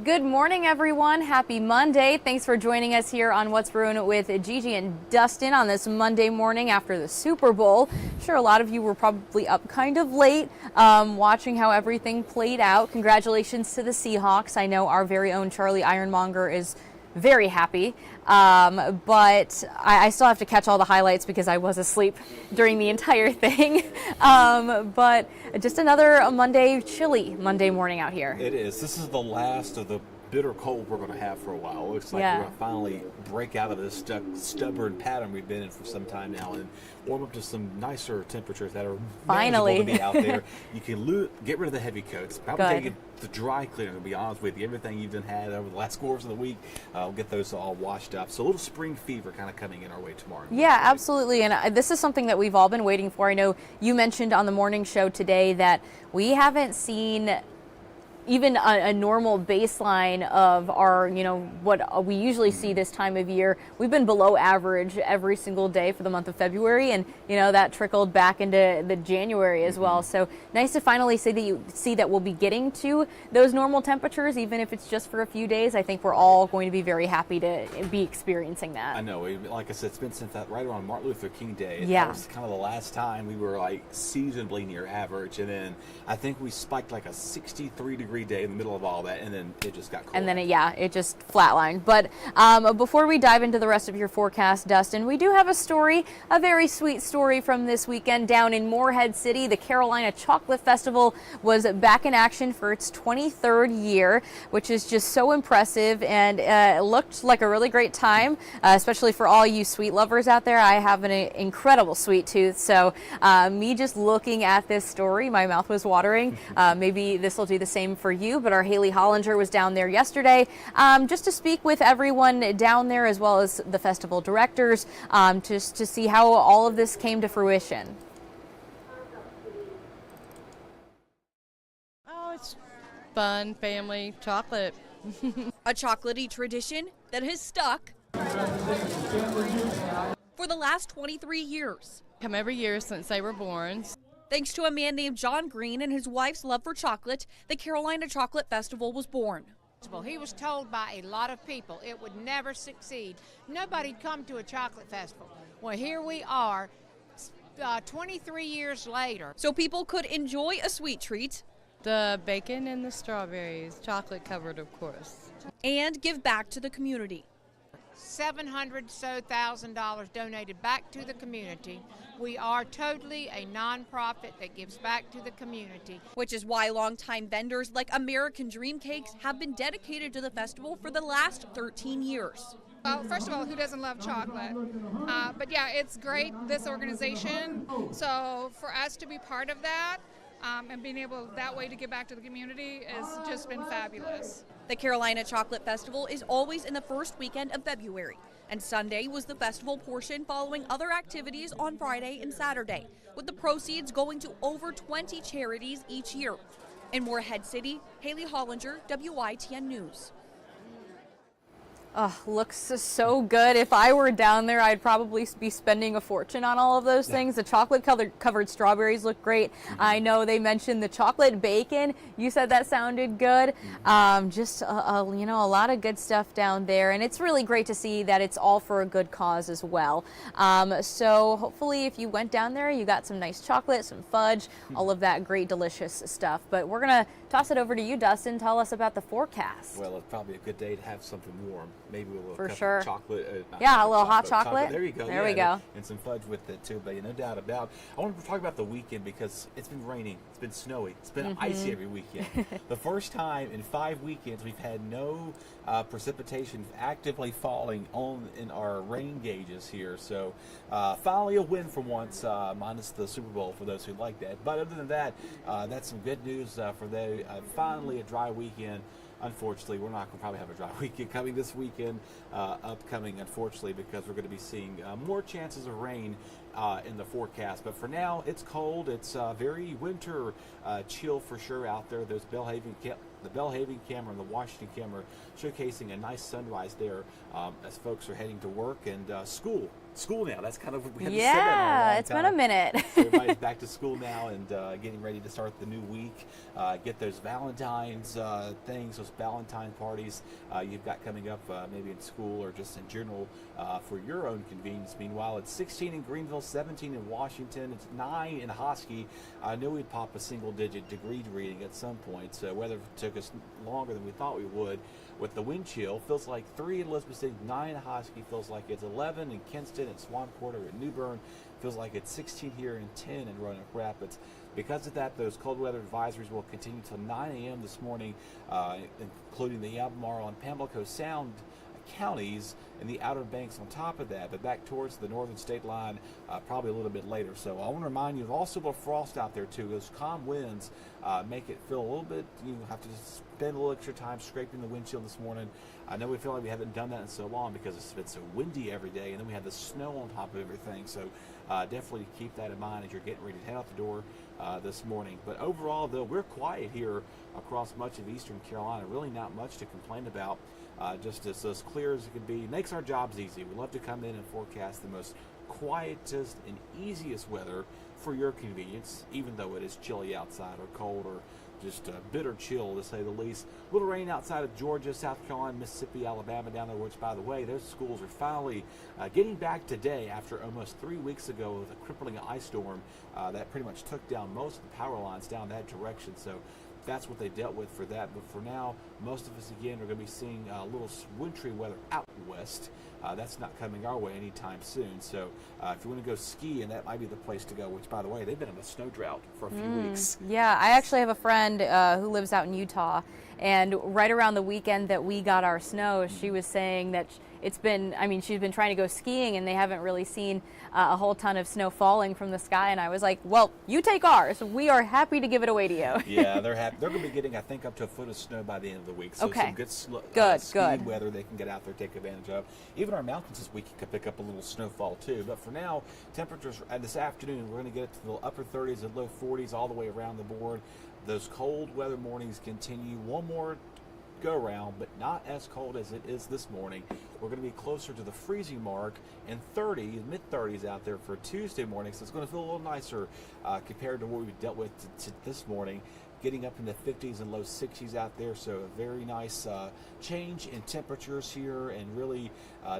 Good morning, everyone. Happy Monday. Thanks for joining us here on What's Brewing with Gigi and Dustin on this Monday morning after the Super Bowl. I'm sure a lot of you were probably up kind of late watching how everything played out. Congratulations to the Seahawks. I know our very own Charlie Ironmonger is very happy, but I still have to catch all the highlights because I was asleep during the entire thing. But just another chilly Monday morning out here. It is. This is the last of the bitter cold we're going to have for a while. It looks like we're going to finally break out of this stubborn pattern we've been in for some time now and warm up to some nicer temperatures that are manageable to be out there. You can get rid of the heavy coats. Probably take the dry cleaner, to be honest with you. Everything you've had over the last course of the week, we'll get those all washed up. So a little spring fever kind of coming in our way tomorrow. Yeah, absolutely. And this is something that we've all been waiting for. I know you mentioned on the morning show today that we haven't seen even a normal baseline of our, what we usually see this time of year. We've been below average every single day for the month of February, and that trickled back into the January as well. So nice to finally see that we'll be getting to those normal temperatures, even if it's just for a few days. I think we're all going to be very happy to be experiencing that. I know. Like I said, it's been since right around Martin Luther King Day. Yeah. That was kind of the last time we were like seasonably near average, and then I think we spiked like a 63-degree day in the middle of all that, and then it just got cold. And then it just flatlined. But before we dive into the rest of your forecast, Dustin, we do have a very sweet story from this weekend down in Morehead City. The Carolina Chocolate Festival was back in action for its 23rd year, which is just so impressive, and it looked like a really great time, especially for all you sweet lovers out there. I have an incredible sweet tooth, so me just looking at this story, my mouth was watering. Maybe this will do the same for you, but our Haley Hollinger was down there yesterday just to speak with everyone down there, as well as the festival directors, just to see how all of this came to fruition. Oh, it's fun, family, chocolate. A chocolatey tradition that has stuck for the last 23 years. Come every year since they were born. Thanks to a man named John Green and his wife's love for chocolate, the Carolina Chocolate Festival was born. He was told by a lot of people it would never succeed. Nobody'd come to a chocolate festival. Well, here we are, 23 years later. So people could enjoy a sweet treat. The bacon and the strawberries, chocolate covered, of course. And give back to the community. $700,000 donated back to the community. We are totally a nonprofit that gives back to the community. Which is why longtime vendors like American Dream Cakes have been dedicated to the festival for the last 13 years. Well, first of all, who doesn't love chocolate? But yeah, it's great, this organization. So for us to be part of that and being able that way to give back to the community has just been fabulous. The Carolina Chocolate Festival is always in the first weekend of February, and Sunday was the festival portion following other activities on Friday and Saturday, with the proceeds going to over 20 charities each year. In Morehead City, Haley Hollinger, WITN News. Oh, looks so good. If I were down there, I'd probably be spending a fortune on all of those things. The chocolate covered strawberries look great. I know they mentioned the chocolate bacon. You said that sounded good. Just a lot of good stuff down there, and it's really great to see that it's all for a good cause as well. So hopefully, if you went down there, you got some nice chocolate, some fudge, all of that great, delicious stuff. But we're gonna toss it over to you, Dustin. Tell us about the forecast. Well, it's probably a good day to have something warm. Maybe a little for cup sure. Of chocolate. Yeah, a little hot chocolate. There you go. There we go. And some fudge with it too, but no doubt about. I want to talk about the weekend because it's been raining, it's been snowy, it's been icy every weekend. The first time in 5 weekends we've had no precipitation actively falling in our rain gauges here. So finally a win for once, minus the Super Bowl for those who like that. But other than that, that's some good news for the finally a dry weekend. Unfortunately, we're not going to probably have a dry weekend coming this weekend, upcoming, unfortunately, because we're going to be seeing more chances of rain in the forecast. But for now, it's cold. It's very winter chill for sure out there. There's the Belhaven camera and the Washington camera showcasing a nice sunrise there as folks are heading to work and school school now. That's kind of we haven't said that in a long it's time. been a minute. So everybody's back to school now and getting ready to start the new week. Get those Valentine's things, those Valentine parties you've got coming up maybe in school or just in general for your own convenience. Meanwhile, it's 16 in Greenville, 17 in Washington, it's 9 in Hosky. I knew we'd pop a single-digit degree reading at some point, so weather took us longer than we thought we would. With the wind chill, feels like 3 in Elizabeth City, 9 in Hosky, feels like it's 11 in Kinston, at Swan Quarter, at New Bern, feels like it's 16 here and 10 in Roanoke Rapids. Because of that, those cold weather advisories will continue until 9 a.m. this morning, including the Albemarle and Pamlico Sound counties and the Outer Banks on top of that, but back towards the northern state line probably a little bit later. So I want to remind you of also the frost out there too. Those calm winds make it feel a little bit, you have to spend a little extra time scraping the windshield this morning. I know we feel like we haven't done that in so long because it's been so windy every day, and then we have the snow on top of everything. So definitely keep that in mind as you're getting ready to head out the door this morning. But overall, though, we're quiet here across much of eastern Carolina. Really not much to complain about. Just as clear as it can be. Makes our jobs easy. We love to come in and forecast the most quietest and easiest weather for your convenience, even though it is chilly outside or cold or just bitter chill, to say the least. A little rain outside of Georgia, South Carolina, Mississippi, Alabama down there, which, by the way, those schools are finally getting back today after almost 3 weeks ago with a crippling ice storm that pretty much took down most of the power lines down that direction. So that's what they dealt with for that. But for now, most of us, again, are going to be seeing a little wintry weather out west. That's not coming our way anytime soon. So if you want to go skiing, that might be the place to go, which, by the way, they've been in a snow drought for a few weeks. Yeah, I actually have a friend who lives out in Utah, and right around the weekend that we got our snow, she was saying that it's been, I mean, she's been trying to go skiing and they haven't really seen a whole ton of snow falling from the sky. And I was like, well, you take ours. We are happy to give it away to you. Yeah, they're happy. They're going to be getting, I think, up to a foot of snow by the end of the week. So okay. Some good skiing weather they can get out there, take advantage of. Even our mountains this week could pick up a little snowfall too. But for now, temperatures this afternoon, we're going to get to the upper 30s and low 40s all the way around the board. Those cold weather mornings continue. One more go around, but not as cold as it is this morning. We're going to be closer to the freezing mark and mid 30s out there for Tuesday morning, so it's going to feel a little nicer compared to what we dealt with this morning. Getting up in the 50s and low 60s out there, so a very nice change in temperatures here, and really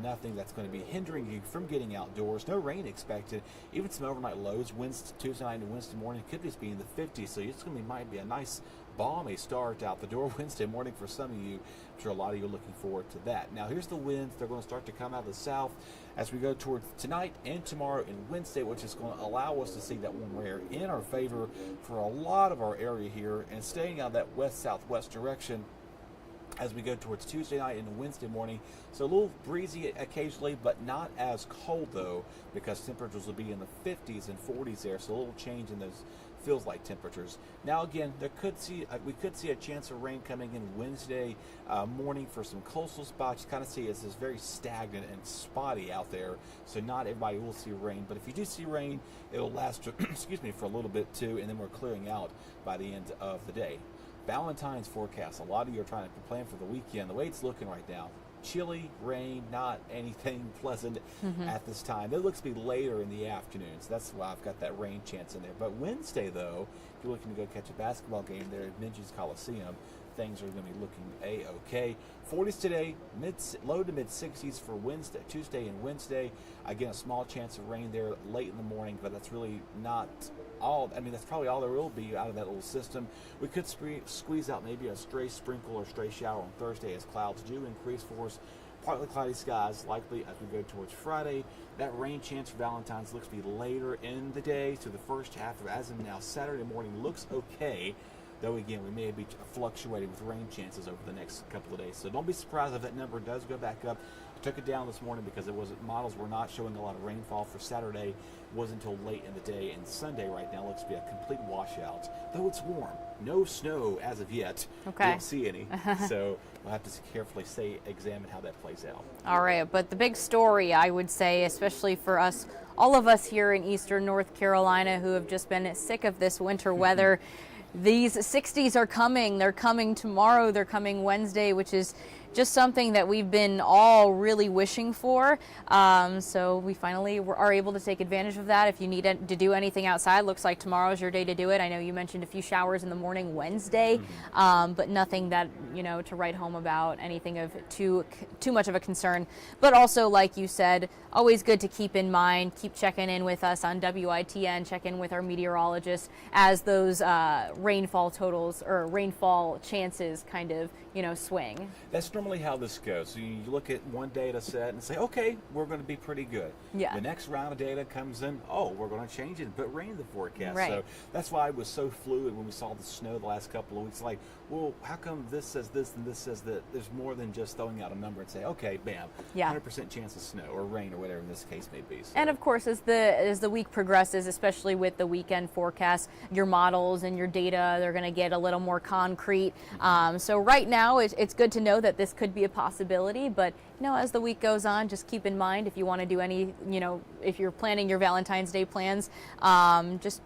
nothing that's going to be hindering you from getting outdoors. No rain expected. Even some overnight lows. Tuesday night and Wednesday morning could just be in the 50s, so it's going to might be a nice balmy start out the door Wednesday morning for some of you. I'm sure a lot of you are looking forward to that. Now here's the winds. They're going to start to come out of the south as we go towards tonight and tomorrow and Wednesday, which is going to allow us to see that warm air in our favor for a lot of our area here, and staying out that west-southwest direction as we go towards Tuesday night and Wednesday morning. So a little breezy occasionally, but not as cold though, because temperatures will be in the 50s and 40s there, so a little change in those feels like temperatures. Now again, we could see a chance of rain coming in Wednesday morning for some coastal spots. You kind of see it's very stagnant and spotty out there, so not everybody will see rain. But if you do see rain, it'll last excuse me, for a little bit too, and then we're clearing out by the end of the day. Valentine's forecast. A lot of you are trying to plan for the weekend. The way it's looking right now, chilly, rain, not anything pleasant at this time. It looks to be later in the afternoon, so that's why I've got that rain chance in there. But Wednesday, though, if you're looking to go catch a basketball game there at Minji's Coliseum, things are going to be looking a-okay. 40s today, low to mid 60s for Tuesday and Wednesday. Again, a small chance of rain there late in the morning, but that's really not all. I mean, that's probably all there will be out of that little system. We could squeeze out maybe a stray sprinkle or stray shower on Thursday as clouds do increase for us. Partly cloudy skies likely as we go towards Friday. That rain chance for Valentine's looks to be later in the day, so the first half of as of now Saturday morning looks okay. Though again, we may be fluctuating with rain chances over the next couple of days. So don't be surprised if that number does go back up. I took it down this morning because models were not showing a lot of rainfall for Saturday. It wasn't until late in the day, and Sunday right now looks to be a complete washout. Though it's warm. No snow as of yet. Okay. We don't see any. So we'll have to carefully examine how that plays out. All right, but the big story, I would say, especially for us, all of us here in eastern North Carolina who have just been sick of this winter weather, these 60s are coming. They're coming tomorrow. They're coming Wednesday, which is just something that we've been all really wishing for. So we finally are able to take advantage of that. If you need to do anything outside, looks like tomorrow's your day to do it. I know you mentioned a few showers in the morning Wednesday, but nothing that, to write home about, anything of too much of a concern. But also, like you said, always good to keep in mind, keep checking in with us on WITN, check in with our meteorologists as those rainfall totals or rainfall chances kind of, swing. That's normally how this goes. So you look at one data set and say, okay, we're going to be pretty good. Yeah. The next round of data comes in, we're going to change it and put rain in the forecast. Right. So that's why it was so fluid when we saw the snow the last couple of weeks. Like, well, how come this says this and this says that? There's more than just throwing out a number and say, okay, bam, 100% chance of snow or rain or whatever in this case may be. So. And of course, as the week progresses, especially with the weekend forecast, your models and your data, they're going to get a little more concrete. So right now, it's good to know that this could be a possibility, but as the week goes on, just keep in mind if you want to do any, if you're planning your Valentine's Day plans, just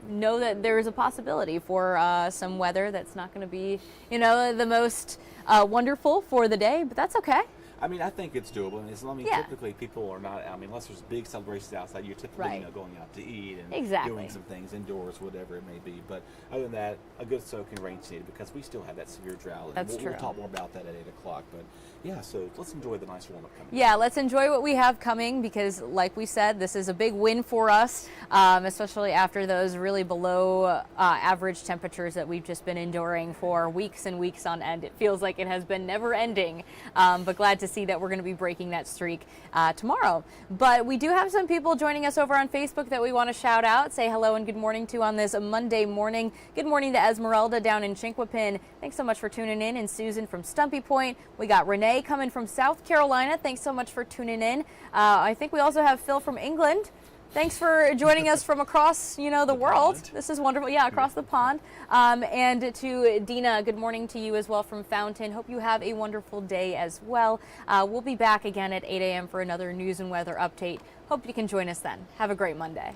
know that there is a possibility for some weather that's not going to be, the most wonderful for the day, but that's okay. I mean, I think it's doable. Typically people are not, unless there's big celebrations outside, you're typically going out to eat and doing some things indoors, whatever it may be. But other than that, a good soaking rain's needed because we still have that severe drought. That's and true. We'll talk more about that at 8 o'clock. But yeah, so let's enjoy the nice warm-up coming. Yeah, let's enjoy what we have coming because, like we said, this is a big win for us, especially after those really below average temperatures that we've just been enduring for weeks and weeks on end. It feels like it has been never ending, but glad to see that we're going to be breaking that streak tomorrow. But we do have some people joining us over on Facebook that we want to shout out, say hello and good morning to on this Monday morning. Good morning to Esmeralda down in Chinquapin. Thanks so much for tuning in. And Susan from Stumpy Point. We got Renee coming from South Carolina. Thanks so much for tuning in. I think we also have Phil from England. Thanks for joining us from across, the world. Pond. This is wonderful. Yeah, across the pond. And to Dina, good morning to you as well from Fountain. Hope you have a wonderful day as well. We'll be back again at 8 a.m. for another news and weather update. Hope you can join us then. Have a great Monday.